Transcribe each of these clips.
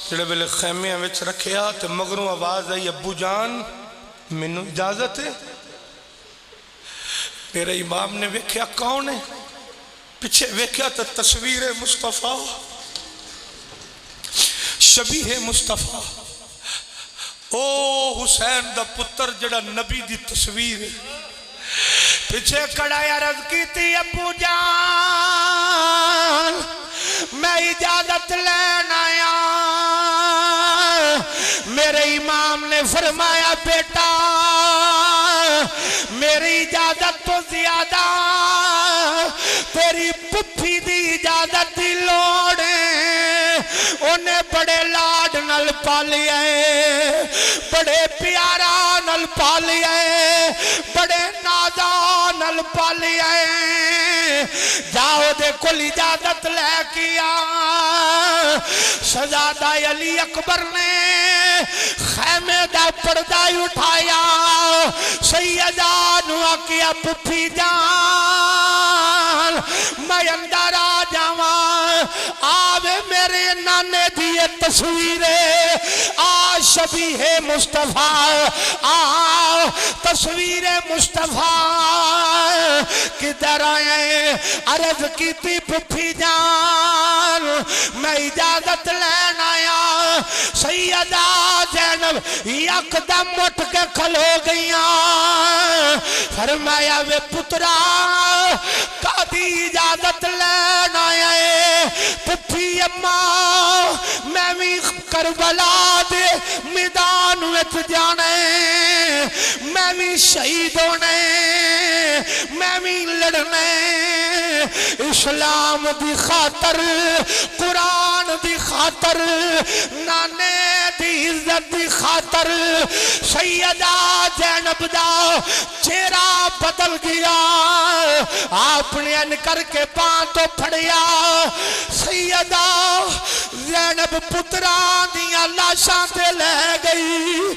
جڑے ویلے خیمیاں وچ رکھیا تے مگروں آواز آئی ابو جان مینو اجازت ہے؟ میرے امام نے ویکھیا کون ہے؟ پیچھے ویکھیا تو تصویر مصطفیٰ شبیہ مصطفیٰ او حسین دا پتر جڑا نبی دی تصویر ہے پیچھے کڑائی عرض کی تھی ابو جان میں اجازت لینا آیا میرے امام نے فرمایا بیٹا میری اجازت تو زیادہ تیری پپھی دی اجازت دی لوڑ ہے انہیں بڑے لاڈ نل پالیا ہے بڑے پیارا نل پالیا ہے بڑے نازا نل پالیا ہے جاؤ دے کل اجازت لے کیا شہزادہ علی اکبر نے خیمے دا پردہ اٹھایا سیدہ نوا کیا پپھی جان میں اندر آ جاواں آوے میرے نانے دیئے تصویریں آ شبیہ مصطفیٰ آ تصویر مصطفیٰ کدھر آئے عرض کی تھی پپھی جان میں اجازت لینا آیا سیدہ زینب یک دم اٹھ کے کھلو گئیاں فرمایا وے پترا کدی اجازت لینا آئے پپھی اماں میں بھی کربلا دے میدان وچ جانے میں بھی شہید ہونے میں بھی لڑنے اسلام دی خاطر قرآن دی خاطر نانے دی عزت دی خاطر سیدہ زینب دا چہرہ بدل گیا آپ نے ان کر کے پان تو پھڑیا سیدہ زینب پتران دیا لاشاں تے لے گئی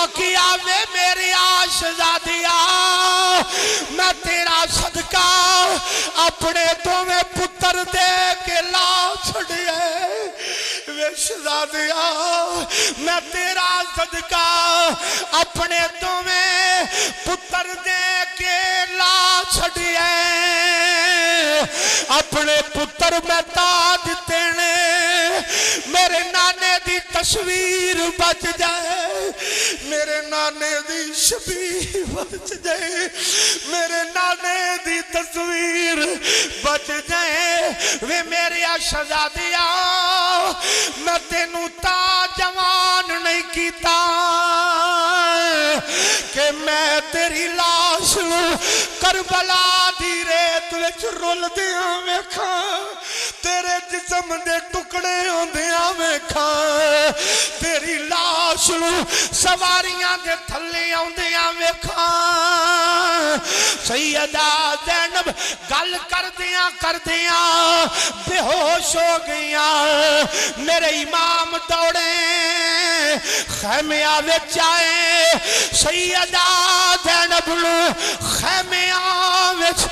آکیا میں میری آشزادیا میں تیرا صدقہ اپنے تو میں پتر دے کے لا چھڑیے وے شہزادیا میں تیرا صدقہ اپنے تو میں پتر دے کے لا چھڑیے اپنے پتر میں تاج دینے میرے نانے دی تصویر بچ جائے میرے نانے دی شبیہ بچ جائے میرے نانے دی تصویر بچ جائے وے میری شہزادیا میں تینوں تا جوان نہیں کیتا کہ میں تیری لاش کربلا دی ریت وچ رول دیاں ویکھاں تیرے جسم دے ٹکڑے ہوندیاں ویکھاں تیری لاش سواریاں دے تھلے ہوندیاں ویکھاں سیدہ زینب گل کردیاں بے ہوش ہو گئیاں میرے امام دوڑے خیمیاں وچ آئے سیدہ زینب خیمیاں وچ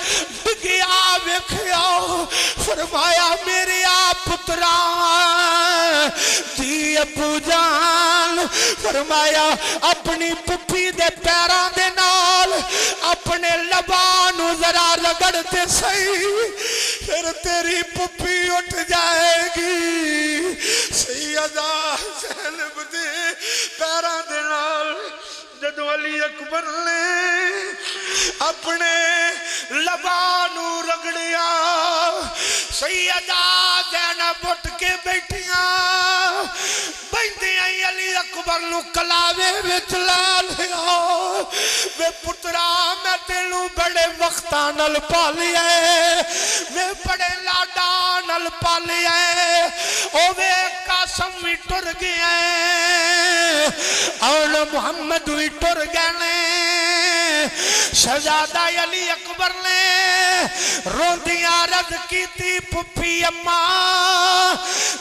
ڈگیا ویکھیا فرمایا میرے آپ پتران دی ابو جان فرمایا اپنی پپھی دے پیران دے نال اپنے لبانو ذرا رگڑ دے صحیح پھر تیری پپھی اٹھ جائے گی سیدہ زینب دے پیران دے نال جدو علی اکبر نے اپنے لبانو رگڑیا سیدہ زینب اٹھ کے بیٹھیاں بیندیاں علی اکبر نو کلاوے وچ لا لیا وے پترا میں تینوں بڑے وقتاں نال پالیا میں بڑے لاڈاں نال پالیا او وے قاسم وی ٹر گیا اور محمد وی ٹر گئے شہزادہ علی اکبر نے روندیاں عرض کی تھی پپھی اماں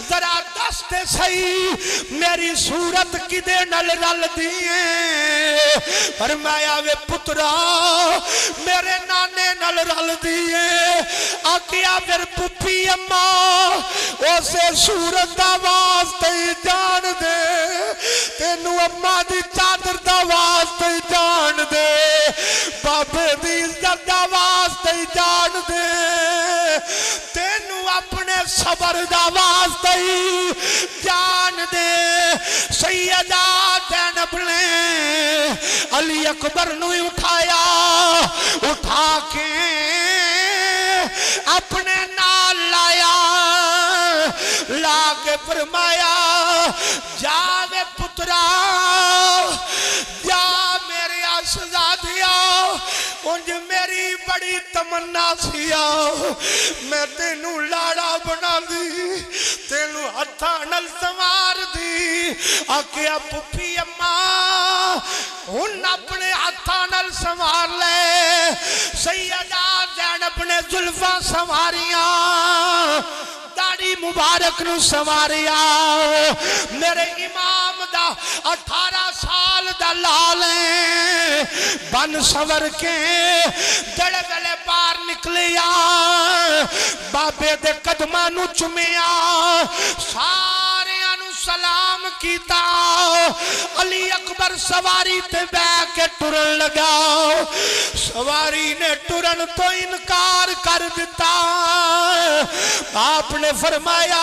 ذرا دست تے سہی میری صورت کدے نال رل دیئے فرمایا وے پترا میرے نانے نال رل دیئے آکیا پھر پپی اماں اسے صورت دا واسطے جان دے تینو اماں دی چادر دا واسطے جان دے بابے دی عزت دا واسطے جان دے تینو اپنے صبر دا واسطے جان دے سیدہ زینب نے علی اکبر نو اٹھایا اٹھا کے اپنے نال لایا لا کے فرمایا جاوے پترا جا میرے آشزادیا انج میری بڑی تمنا سیا میں تینو لاڑا بنا دی تینو ہتھا نل سوار دی آکیا پپی اماں ان اپنے ہتھا نل سوار لے سیدہ زینب نے زلفاں سواریاں داڑھی مبارک نو سواریا میرے امام دا 18 سال دا لالیں بن سور کے جڑے ویلے باہر نکلیا بابے دے قدماں نو چمیا سارے انو سلام کیتا علی اکبر سواری تے بے کے ٹرن لگا سواری نے ٹرن تو انکار کر دیتا آپ نے فرمایا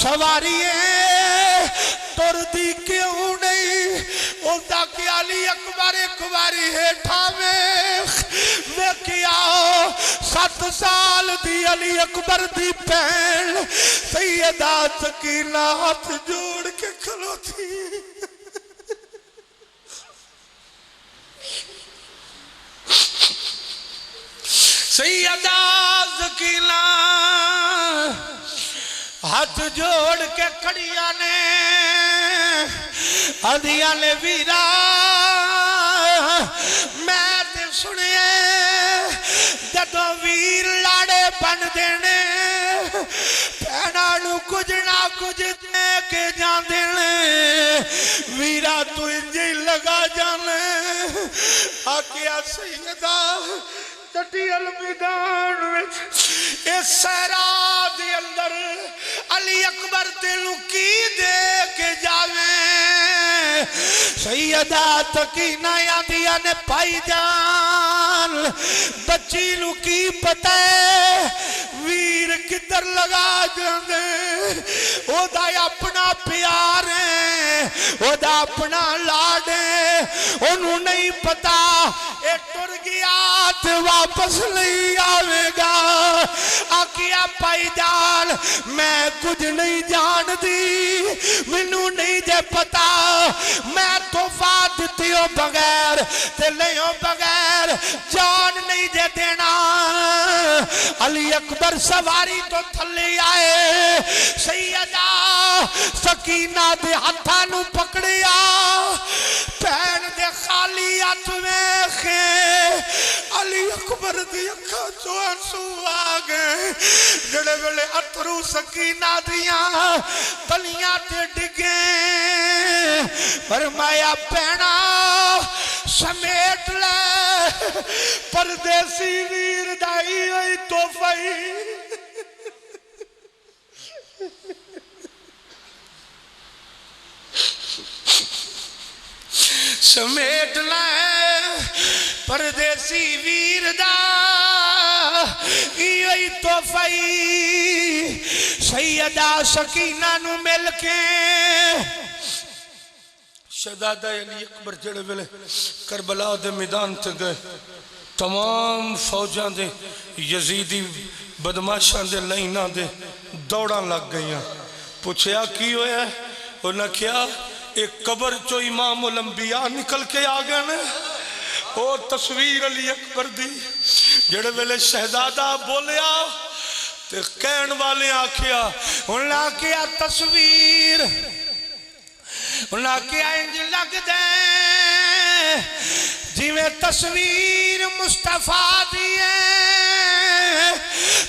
سواریے ٹر دی کیوں نہیں او دا کہ علی اکبر ایک باری ہیٹھا میں کیا 7 سال دی علی اکبر دی پہن سیدہ سکینہ ہاتھ جوڑ کے کھلو تھی سیدہ سکینہ ہاتھ جوڑ کے کھڑیاں نے ہدیاں نے ویرا میں تے سنیے جدو ویر لاڑے بن دینے پینا نو کچھ نہ کچھ دے کے جان دینے ویرا تو انجی لگا جانے آکیا سیدہ چٹی المیدان وچ اس سہرا دے اندر علی اکبر دلو کی دے کے جاویں سیدہ تکینہ یادیہ نے پائی جان بچی لو کی پتہ ویر کدھر لگا جاندے او دا اپنا پیار ہے او دا اپنا لاڈ ہے انہوں نہیں پتا اے ٹر گیا تو واپس نہیں آوے گا آکیا پائی جان میں کچھ نہیں جان دی منو نہیں دے پتا میں توفہ دیتی ہو بغیر تے نہیں ہو بغیر جان نہیں دے دینا علی اکبر سواری تو تھلی آئے سیدہ سکینہ دے ہتھانو پکڑیا پین دے خالی ہاتھ میں خے علی اکبر دی اکھا جو آنسو آگئے جڑے ویلے اترو سکینہ دیاں تلیاں تے ڈگیں فرمایا پینا سمیٹ لے پردیسی ویر دائی ہوئی توفائی سمیٹ لے پردیسی ویر دا ایوئی توفائی سیدہ سکینہ نو مل کے شہزادہ علی اکبر جڑے ویلے کربلا دے میدان تے گئے تمام فوجاں دے یزیدی بدماشاں دے لائناں دے دوڑاں لگ گئیاں پوچھیا کی ہویا ہے انہاں کیا ایک قبر چو امام الانبیاء نکل کے آگئے نے او تصویر علی اکبر دی جڑے ویلے شہزادہ بولیا تے کہن والے آکھیا انہاں کیا تصویر انہاں کیا انج لگ دے جی میں تصویر مصطفیٰ دیئے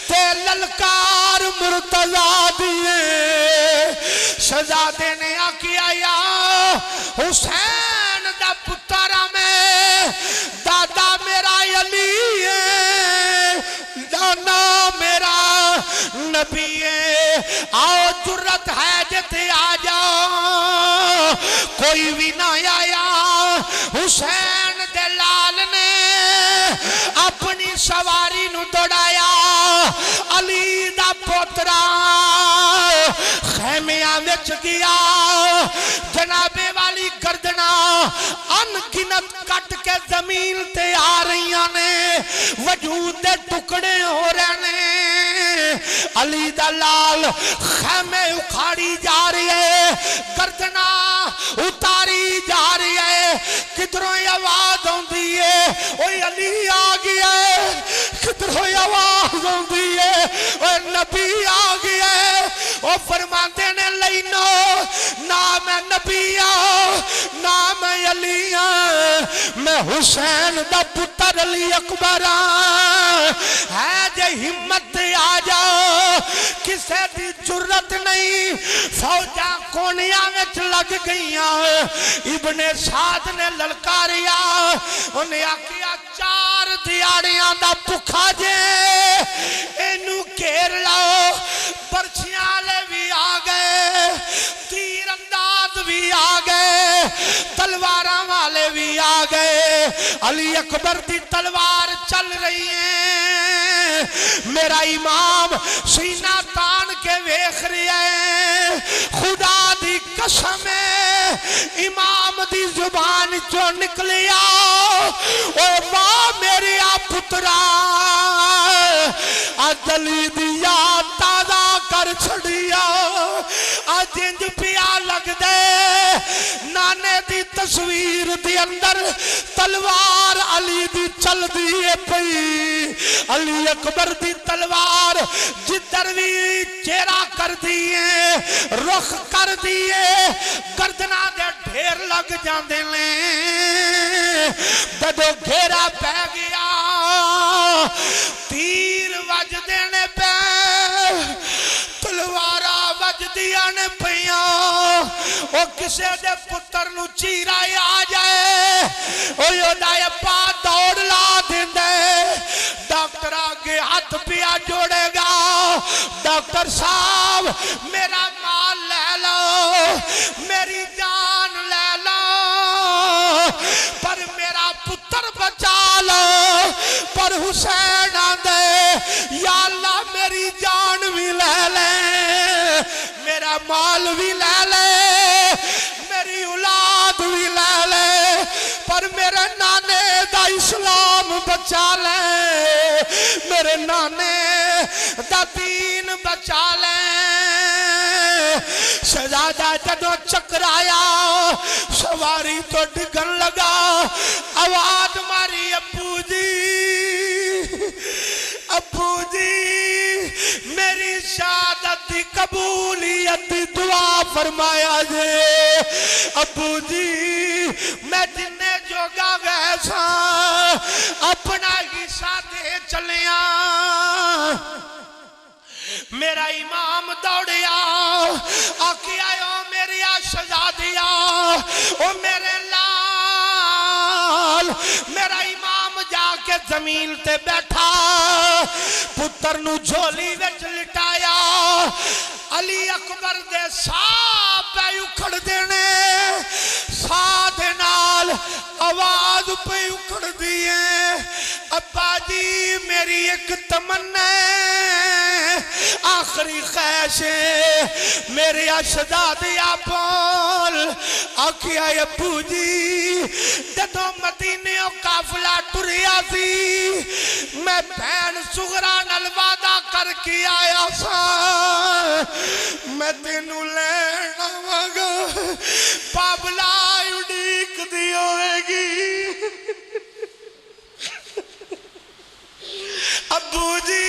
تے للکار مرتضی دیے شہزادے نے آکیا یا حسین دا پترہ میں دادا میرا علی ہے دانا میرا نبی ہے آؤ جرت ہے جتے آ جاؤ کوئی بھی نہ آیا حسین دے لال نے اپنی سواری نو دوڑایا علی دا پوترا خیمیاں وچ گیا جنابے والی گردنا انگنت کٹ کے زمین تے آ رہیاں نے وجود دے ٹکڑے ہو رہے نے علی دا لال خیمے اکھاڑی جا رہی ہے گردنا اتاری جا رہی ہے کدھروں آواز ہوندی ہے اوہ علی آ گیا ہے کدھروں آواز ہوندی ہے اوہ نبی آ گیا ہے وہ فرماتے نے لینو نہ میں نبی آؤ نہ میں علی آؤ میں حسین دا پتر علی اکبر ہے جے ہمت آ جاؤ کسے دی جرت نہیں فوجاں کونیاں وچ لگ گئیاں ابن سعد نے للکاریا انہیں آکیا 4 دیاڑیاں دا پکھا جے اینو گھیر لاؤ برچیاں لے بھی آ گئے تیر انداز بھی آ گئے تلواراں والے بھی آ گئے علی اکبر دی تلوار چل رہی ہے میرا امام سینہ تان کے ویکھ رہا ہے خدا دی قسم ہے امام دی زبان جو نکلیا او ماں میری پترا علی دی یاد تازہ کر چھڑیا آج انج پیا لگ دے نانے دی تصویر دی اندر تلوار علی دی چل دیئے پئی علی اکبر دی تلوار جدر بھی چہرہ کر دیئے رخ کر دیئے گردنا دے ڈھیر لگ جاندے لیں بدو گھیرا پہ گیا تیر وج دینے پہ تلوارہ وج دیانے پیاں او کسے دے پتر نو چیرہ آ جائے او یودائے پا دوڑ لا دیں دے ڈاکٹر آگے ہاتھ پیا جوڑے گا ڈاکٹر صاحب میرا مال لے لو میری جان لے لو پر میرا پتر بچا لو پر حسین آندے یا اللہ میری جان بھی لے لے میرا مال بھی لے لے میری اولاد بھی لے لے پر میرے نانے دا اسلام بچا لے میرے نانے دا دین بچا لے شہزادہ جدو چکرایا سواری تو ڈگن لگا آواز ماری ابو جی میری شہادت قبولیت دعا فرمایا جے ابو جی میں جننے جوگا گئے سا اپنا حصہ دے چلیا میرا امام دوڑیا آکیا او میری شہزادیا او میرے لال میرا امام جا کے زمین تے بیٹھا پتر نو جھولی وچ لٹایا علی اکبر دے ساہ پہ اکھڑ دینے ساہ دے نال آواز پہ اکھڑ دیئے ابا جی میری ایک تمنا آخری خواہش میرے شہزادیا بول آکھیا ابو جی جدو مدینے و قافلہ ٹریا سی میں بہن صغرا نال وعدہ کر کے آیا سا میں تینوں لینا مگا پابلا اڈیک دی ہوئے گی ابو جی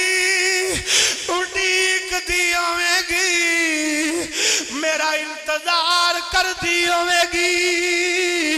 اڈیک دی ہوئے گی میرا انتظار کر دی ہوئے گی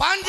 5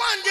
5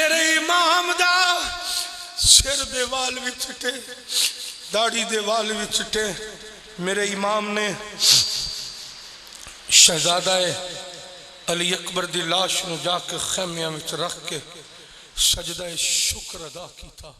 میرے امام دا سر دے وال بھی چٹے داڑھی دے وال بھی چٹے میرے امام نے شہزادہ علی اکبر دی لاش نو جا کے خیمیاں وچ رکھ کے سجدہ شکر ادا کیتا